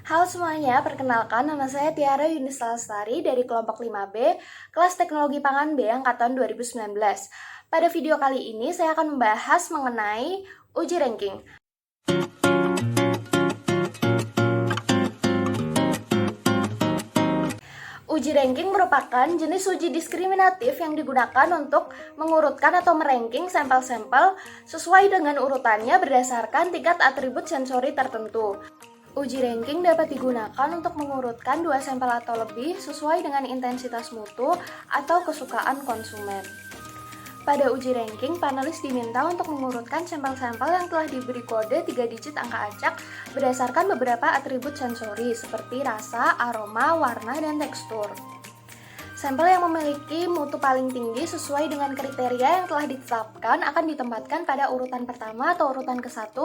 Halo semuanya, perkenalkan nama saya Tiara Yunisa Lestari dari kelompok 5B, kelas Teknologi Pangan B angkatan 2019. Pada video kali ini saya akan membahas mengenai uji ranking. Uji ranking merupakan jenis uji diskriminatif yang digunakan untuk mengurutkan atau meranking sampel-sampel sesuai dengan urutannya berdasarkan tingkat atribut sensori tertentu. Uji ranking dapat digunakan untuk mengurutkan dua sampel atau lebih sesuai dengan intensitas mutu atau kesukaan konsumen. Pada uji ranking, panelis diminta untuk mengurutkan sampel-sampel yang telah diberi kode 3 digit angka acak berdasarkan beberapa atribut sensori seperti rasa, aroma, warna, dan tekstur. Sampel yang memiliki mutu paling tinggi sesuai dengan kriteria yang telah ditetapkan akan ditempatkan pada urutan pertama atau urutan ke-1,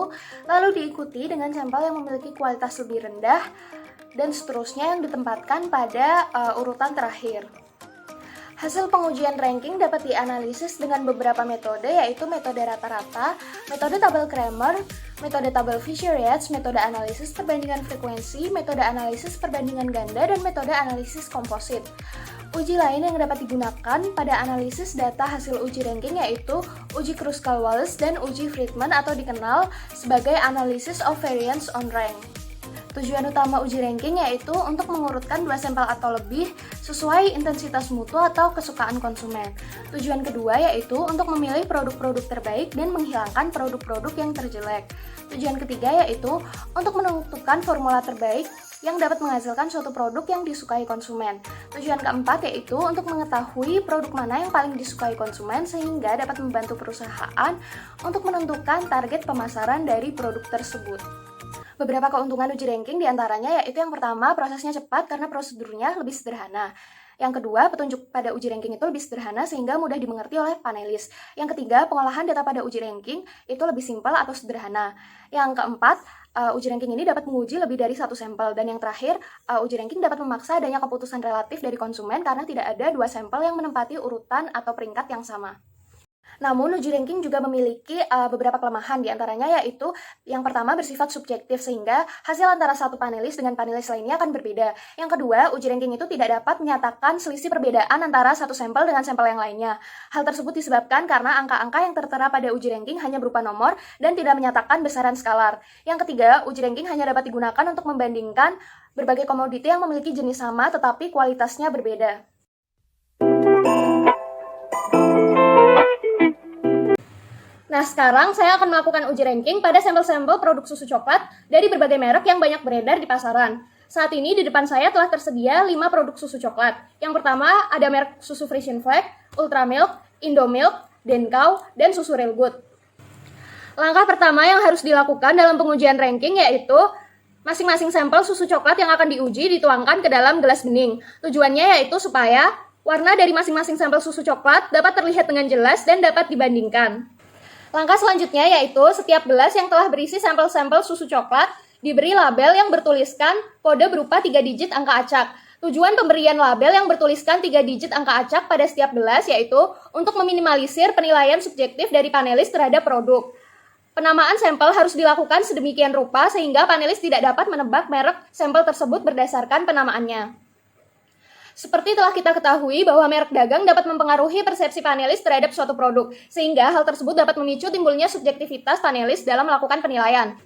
lalu diikuti dengan sampel yang memiliki kualitas lebih rendah, dan seterusnya yang ditempatkan pada urutan terakhir. Hasil pengujian ranking dapat dianalisis dengan beberapa metode, yaitu metode rata-rata, metode tabel Kramer, metode tabel Fisher-Yates, metode analisis perbandingan frekuensi, metode analisis perbandingan ganda, dan metode analisis komposit. Uji lain yang dapat digunakan pada analisis data hasil uji ranking yaitu uji Kruskal-Wallis dan uji Friedman atau dikenal sebagai Analysis of Variance on Rank. Tujuan utama uji ranking yaitu untuk mengurutkan dua sampel atau lebih sesuai intensitas mutu atau kesukaan konsumen. Tujuan kedua yaitu untuk memilih produk-produk terbaik dan menghilangkan produk-produk yang terjelek. Tujuan ketiga yaitu untuk menentukan formula terbaik yang dapat menghasilkan suatu produk yang disukai konsumen. Tujuan keempat yaitu untuk mengetahui produk mana yang paling disukai konsumen sehingga dapat membantu perusahaan untuk menentukan target pemasaran dari produk tersebut. Beberapa keuntungan uji ranking diantaranya yaitu yang pertama, prosesnya cepat karena prosedurnya lebih sederhana. Yang kedua, petunjuk pada uji ranking itu lebih sederhana sehingga mudah dimengerti oleh panelis. Yang ketiga, pengolahan data pada uji ranking itu lebih simpel atau sederhana. Yang keempat, uji ranking ini dapat menguji lebih dari satu sampel. Dan yang terakhir, uji ranking dapat memaksa adanya keputusan relatif dari konsumen karena tidak ada dua sampel yang menempati urutan atau peringkat yang sama. Namun, uji ranking juga memiliki beberapa kelemahan, diantaranya yaitu yang pertama bersifat subjektif sehingga hasil antara satu panelis dengan panelis lainnya akan berbeda. Yang kedua, uji ranking itu tidak dapat menyatakan selisih perbedaan antara satu sampel dengan sampel yang lainnya. Hal tersebut disebabkan karena angka-angka yang tertera pada uji ranking hanya berupa nomor dan tidak menyatakan besaran skalar. Yang ketiga, uji ranking hanya dapat digunakan untuk membandingkan berbagai komoditi yang memiliki jenis sama tetapi kualitasnya berbeda. Nah, sekarang saya akan melakukan uji ranking pada sampel-sampel produk susu coklat dari berbagai merek yang banyak beredar di pasaran. Saat ini di depan saya telah tersedia 5 produk susu coklat. Yang pertama ada merek susu Frisian Flag, Ultramilk, Indomilk, Denkow, dan susu Real Good. Langkah pertama yang harus dilakukan dalam pengujian ranking yaitu masing-masing sampel susu coklat yang akan diuji dituangkan ke dalam gelas bening. Tujuannya yaitu supaya warna dari masing-masing sampel susu coklat dapat terlihat dengan jelas dan dapat dibandingkan. Langkah selanjutnya yaitu setiap gelas yang telah berisi sampel-sampel susu coklat diberi label yang bertuliskan kode berupa 3 digit angka acak. Tujuan pemberian label yang bertuliskan 3 digit angka acak pada setiap gelas yaitu untuk meminimalisir penilaian subjektif dari panelis terhadap produk. Penamaan sampel harus dilakukan sedemikian rupa sehingga panelis tidak dapat menebak merek sampel tersebut berdasarkan penamaannya. Seperti telah kita ketahui bahwa merek dagang dapat mempengaruhi persepsi panelis terhadap suatu produk, sehingga hal tersebut dapat memicu timbulnya subjektivitas panelis dalam melakukan penilaian.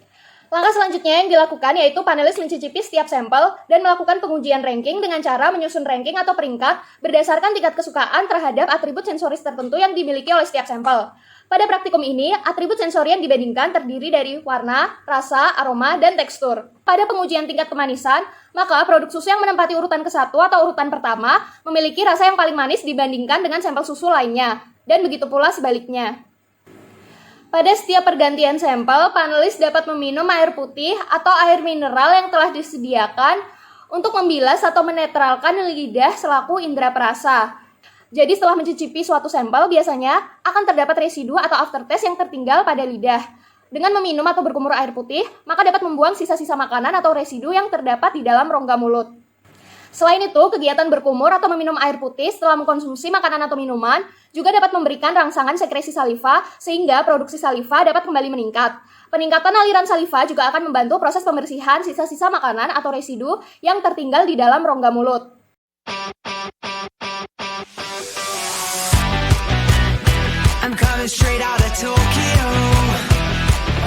Langkah selanjutnya yang dilakukan yaitu panelis mencicipi setiap sampel dan melakukan pengujian ranking dengan cara menyusun ranking atau peringkat berdasarkan tingkat kesukaan terhadap atribut sensoris tertentu yang dimiliki oleh setiap sampel. Pada praktikum ini, atribut sensori yang dibandingkan terdiri dari warna, rasa, aroma, dan tekstur. Pada pengujian tingkat kemanisan, maka produk susu yang menempati urutan ke-1 atau urutan pertama memiliki rasa yang paling manis dibandingkan dengan sampel susu lainnya, dan begitu pula sebaliknya. Pada setiap pergantian sampel, panelis dapat meminum air putih atau air mineral yang telah disediakan untuk membilas atau menetralkan lidah selaku indera perasa. Jadi setelah mencicipi suatu sampel, biasanya akan terdapat residu atau aftertaste yang tertinggal pada lidah. Dengan meminum atau berkumur air putih, maka dapat membuang sisa-sisa makanan atau residu yang terdapat di dalam rongga mulut. Selain itu, kegiatan berkumur atau meminum air putih setelah mengkonsumsi makanan atau minuman juga dapat memberikan rangsangan sekresi saliva sehingga produksi saliva dapat kembali meningkat. Peningkatan aliran saliva juga akan membantu proses pembersihan sisa-sisa makanan atau residu yang tertinggal di dalam rongga mulut. I'm coming straight out of Tokyo,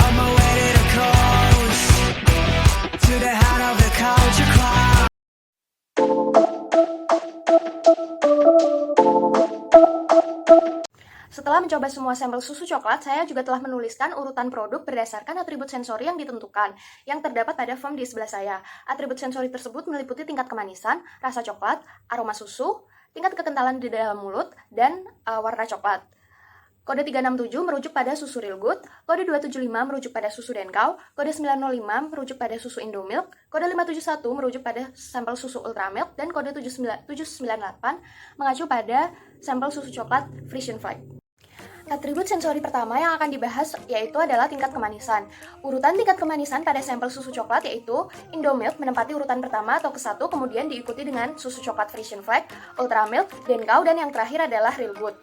on my way to the coast, to the heart of the culture club. Setelah mencoba semua sampel susu coklat, saya juga telah menuliskan urutan produk berdasarkan atribut sensori yang ditentukan, yang terdapat pada form di sebelah saya. Atribut sensori tersebut meliputi tingkat kemanisan, rasa coklat, aroma susu, tingkat kekentalan di dalam mulut, dan warna coklat. Kode 367 merujuk pada susu Real Good, kode 275 merujuk pada susu Denkau, kode 905 merujuk pada susu Indomilk, kode 571 merujuk pada sampel susu Ultramilk, dan kode 798 mengacu pada sampel susu coklat Frisian Flag. Atribut sensori pertama yang akan dibahas yaitu adalah tingkat kemanisan. Urutan tingkat kemanisan pada sampel susu coklat yaitu Indomilk menempati urutan pertama atau ke-1, kemudian diikuti dengan susu coklat Frisian Flag, Ultramilk, Denkau, dan yang terakhir adalah Real Good.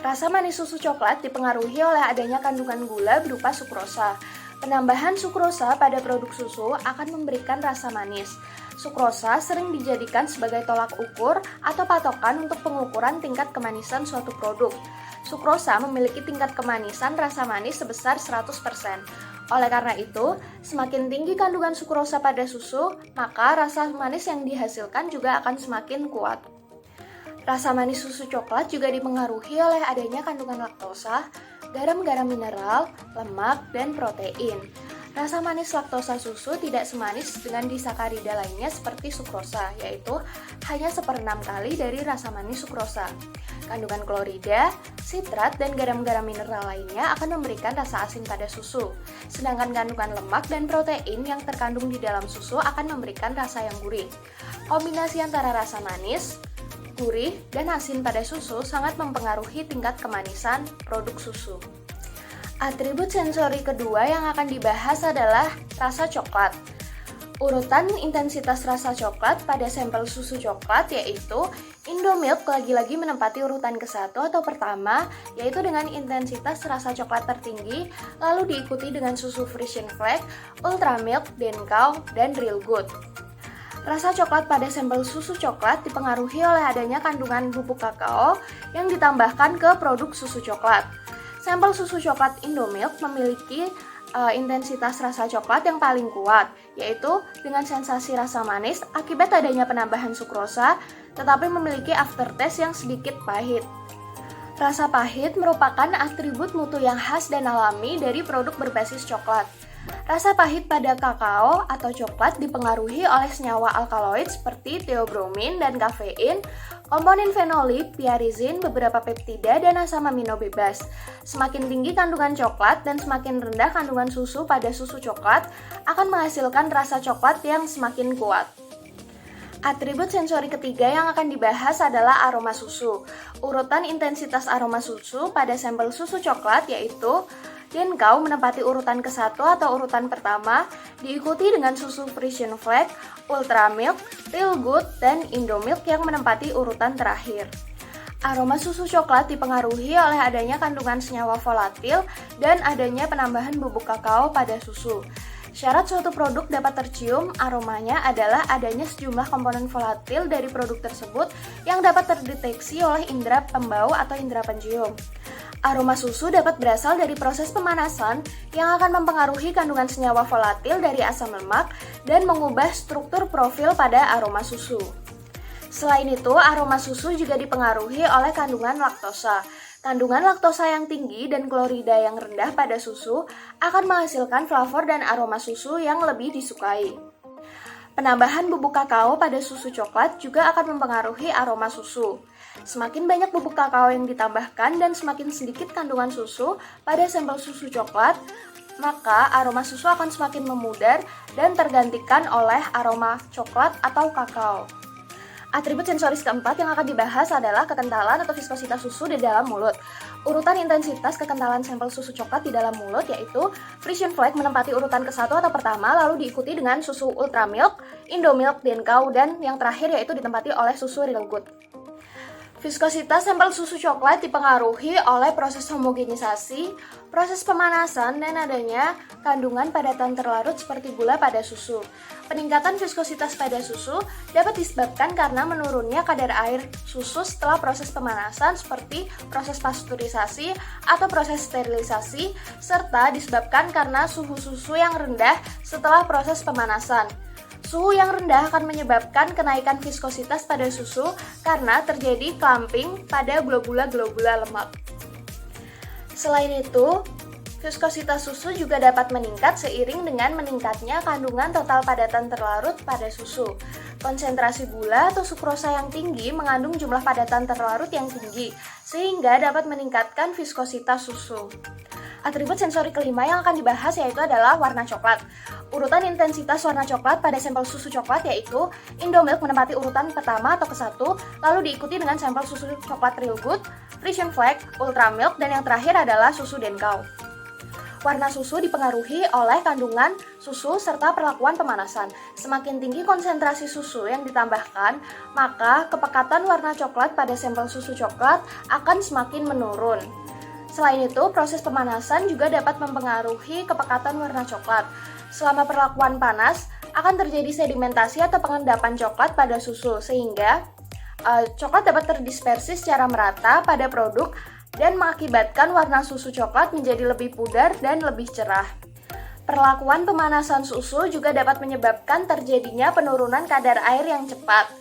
Rasa manis susu coklat dipengaruhi oleh adanya kandungan gula berupa sukrosa. Penambahan sukrosa pada produk susu akan memberikan rasa manis. Sukrosa sering dijadikan sebagai tolak ukur atau patokan untuk pengukuran tingkat kemanisan suatu produk. Sukrosa memiliki tingkat kemanisan rasa manis sebesar 100%. Oleh karena itu, semakin tinggi kandungan sukrosa pada susu, maka rasa manis yang dihasilkan juga akan semakin kuat. Rasa manis susu coklat juga dipengaruhi oleh adanya kandungan laktosa, garam-garam mineral, lemak, dan protein. Rasa manis laktosa susu tidak semanis dengan disakarida lainnya seperti sukrosa, yaitu hanya 1/6 kali dari rasa manis sukrosa. Kandungan klorida, sitrat, dan garam-garam mineral lainnya akan memberikan rasa asin pada susu. Sedangkan kandungan lemak dan protein yang terkandung di dalam susu akan memberikan rasa yang gurih. Kombinasi antara rasa manis, gurih, dan asin pada susu sangat mempengaruhi tingkat kemanisan produk susu. Atribut sensori kedua yang akan dibahas adalah rasa coklat. Urutan intensitas rasa coklat pada sampel susu coklat yaitu Indomilk lagi-lagi menempati urutan ke-1 atau pertama, yaitu dengan intensitas rasa coklat tertinggi, lalu diikuti dengan susu Frisian Flag, Ultramilk, Denkau, dan Real Good. Rasa coklat pada sampel susu coklat dipengaruhi oleh adanya kandungan bubuk kakao yang ditambahkan ke produk susu coklat. Sampel susu coklat Indomilk memiliki intensitas rasa coklat yang paling kuat, yaitu dengan sensasi rasa manis akibat adanya penambahan sukrosa, tetapi memiliki aftertaste yang sedikit pahit. Rasa pahit merupakan atribut mutu yang khas dan alami dari produk berbasis coklat. Rasa pahit pada kakao atau coklat dipengaruhi oleh senyawa alkaloid seperti theobromine dan kafein, komponen fenolik, piarizin, beberapa peptida, dan asam amino bebas. Semakin tinggi kandungan coklat dan semakin rendah kandungan susu pada susu coklat akan menghasilkan rasa coklat yang semakin kuat. Atribut sensori ketiga yang akan dibahas adalah aroma susu. Urutan intensitas aroma susu pada sampel susu coklat yaitu Denkau menempati urutan ke-1 atau urutan pertama, diikuti dengan susu Frisian Flag, Ultramilk, Real Good, dan Indomilk yang menempati urutan terakhir. Aroma susu coklat dipengaruhi oleh adanya kandungan senyawa volatil dan adanya penambahan bubuk kakao pada susu. Syarat suatu produk dapat tercium aromanya adalah adanya sejumlah komponen volatil dari produk tersebut yang dapat terdeteksi oleh indera pembau atau indera pencium. Aroma susu dapat berasal dari proses pemanasan yang akan mempengaruhi kandungan senyawa volatil dari asam lemak dan mengubah struktur profil pada aroma susu. Selain itu, aroma susu juga dipengaruhi oleh kandungan laktosa. Kandungan laktosa yang tinggi dan klorida yang rendah pada susu akan menghasilkan flavor dan aroma susu yang lebih disukai. Penambahan bubuk kakao pada susu coklat juga akan mempengaruhi aroma susu. Semakin banyak bubuk kakao yang ditambahkan dan semakin sedikit kandungan susu pada sampel susu coklat, maka aroma susu akan semakin memudar dan tergantikan oleh aroma coklat atau kakao. Atribut sensoris keempat yang akan dibahas adalah kekentalan atau viskositas susu di dalam mulut. Urutan intensitas kekentalan sampel susu coklat di dalam mulut yaitu Frisian Flag menempati urutan ke-1 atau pertama, lalu diikuti dengan susu Ultramilk, Indomilk, Denkau, dan yang terakhir yaitu ditempati oleh susu Real Good. Viskositas sampel susu coklat dipengaruhi oleh proses homogenisasi, proses pemanasan, dan adanya kandungan padatan terlarut seperti gula pada susu. Peningkatan viskositas pada susu dapat disebabkan karena menurunnya kadar air susu setelah proses pemanasan seperti proses pasteurisasi atau proses sterilisasi, serta disebabkan karena suhu susu yang rendah setelah proses pemanasan. Suhu yang rendah akan menyebabkan kenaikan viskositas pada susu karena terjadi clumping pada globula-globula lemak. Selain itu, viskositas susu juga dapat meningkat seiring dengan meningkatnya kandungan total padatan terlarut pada susu. Konsentrasi gula atau sukrosa yang tinggi mengandung jumlah padatan terlarut yang tinggi, sehingga dapat meningkatkan viskositas susu. Atribut sensori kelima yang akan dibahas yaitu adalah warna coklat. Urutan intensitas warna coklat pada sampel susu coklat yaitu Indomilk menempati urutan pertama atau ke-1, lalu diikuti dengan sampel susu coklat Real Good, Frisian Flag, Ultramilk, dan yang terakhir adalah susu Denkau. Warna susu dipengaruhi oleh kandungan susu serta perlakuan pemanasan. Semakin tinggi konsentrasi susu yang ditambahkan, maka kepekatan warna coklat pada sampel susu coklat akan semakin menurun. Selain itu, proses pemanasan juga dapat mempengaruhi kepekatan warna coklat. Selama perlakuan panas, akan terjadi sedimentasi atau pengendapan coklat pada susu, sehingga coklat dapat terdispersi secara merata pada produk dan mengakibatkan warna susu coklat menjadi lebih pudar dan lebih cerah. Perlakuan pemanasan susu juga dapat menyebabkan terjadinya penurunan kadar air yang cepat.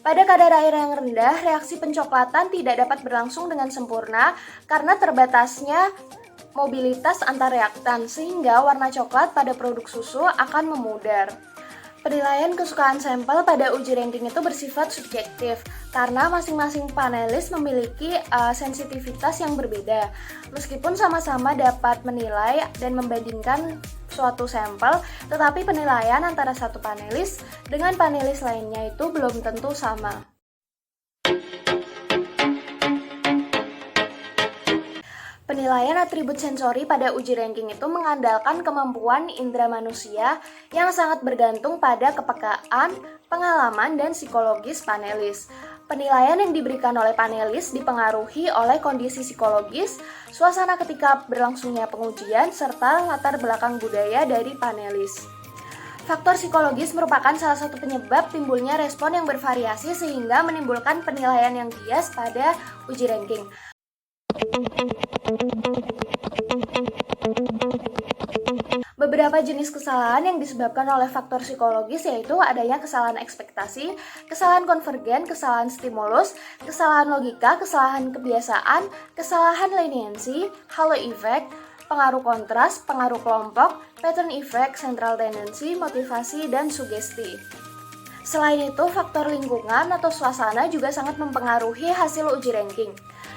Pada kadar air yang rendah, reaksi pencoklatan tidak dapat berlangsung dengan sempurna karena terbatasnya mobilitas antar reaktan, sehingga warna coklat pada produk susu akan memudar. Penilaian kesukaan sampel pada uji ranking itu bersifat subjektif karena masing-masing panelis memiliki sensitivitas yang berbeda. Meskipun sama-sama dapat menilai dan membandingkan suatu sampel, tetapi penilaian antara satu panelis dengan panelis lainnya itu belum tentu sama. Penilaian atribut sensori pada uji ranking itu mengandalkan kemampuan indera manusia yang sangat bergantung pada kepekaan, pengalaman, dan psikologis panelis. Penilaian yang diberikan oleh panelis dipengaruhi oleh kondisi psikologis, suasana ketika berlangsungnya pengujian, serta latar belakang budaya dari panelis. Faktor psikologis merupakan salah satu penyebab timbulnya respon yang bervariasi sehingga menimbulkan penilaian yang bias pada uji ranking. Beberapa jenis kesalahan yang disebabkan oleh faktor psikologis yaitu adanya kesalahan ekspektasi, kesalahan konvergen, kesalahan stimulus, kesalahan logika, kesalahan kebiasaan, kesalahan leniency, halo effect, pengaruh kontras, pengaruh kelompok, pattern effect, central tendency, motivasi, dan sugesti. Selain itu, faktor lingkungan atau suasana juga sangat mempengaruhi hasil uji ranking.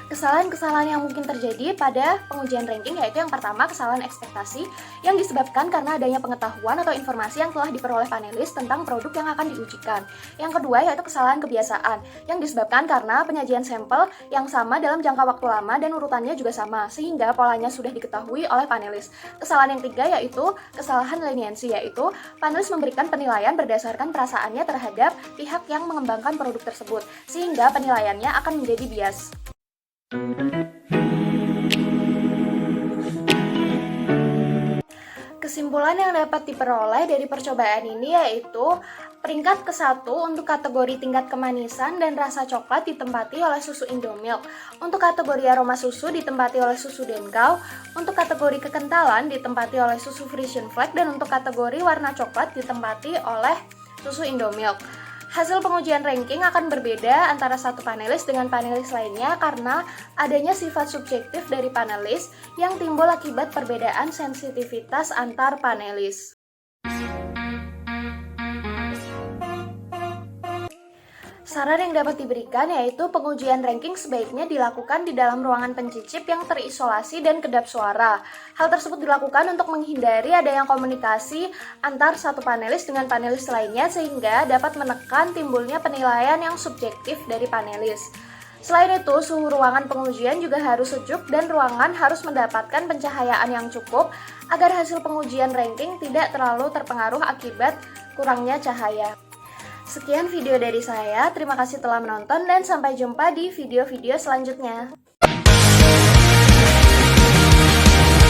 Kesalahan-kesalahan yang mungkin terjadi pada pengujian ranking yaitu yang pertama, kesalahan ekspektasi yang disebabkan karena adanya pengetahuan atau informasi yang telah diperoleh panelis tentang produk yang akan diujikan. Yang kedua yaitu kesalahan kebiasaan yang disebabkan karena penyajian sampel yang sama dalam jangka waktu lama dan urutannya juga sama sehingga polanya sudah diketahui oleh panelis. Kesalahan yang ketiga yaitu kesalahan leniency, yaitu panelis memberikan penilaian berdasarkan perasaannya terhadap pihak yang mengembangkan produk tersebut sehingga penilaiannya akan menjadi bias. Kesimpulan yang dapat diperoleh dari percobaan ini yaitu peringkat ke-1 untuk kategori tingkat kemanisan dan rasa coklat ditempati oleh susu Indomilk. Untuk kategori aroma susu ditempati oleh susu Denkau. Untuk kategori kekentalan ditempati oleh susu Frisian Flag. Dan untuk kategori warna coklat ditempati oleh susu Indomilk. Hasil pengujian ranking akan berbeda antara satu panelis dengan panelis lainnya karena adanya sifat subjektif dari panelis yang timbul akibat perbedaan sensitivitas antar panelis. Saran yang dapat diberikan yaitu pengujian ranking sebaiknya dilakukan di dalam ruangan pencicip yang terisolasi dan kedap suara. Hal tersebut dilakukan untuk menghindari adanya komunikasi antar satu panelis dengan panelis lainnya sehingga dapat menekan timbulnya penilaian yang subjektif dari panelis. Selain itu, suhu ruangan pengujian juga harus sejuk dan ruangan harus mendapatkan pencahayaan yang cukup agar hasil pengujian ranking tidak terlalu terpengaruh akibat kurangnya cahaya. Sekian video dari saya, terima kasih telah menonton dan sampai jumpa di video-video selanjutnya.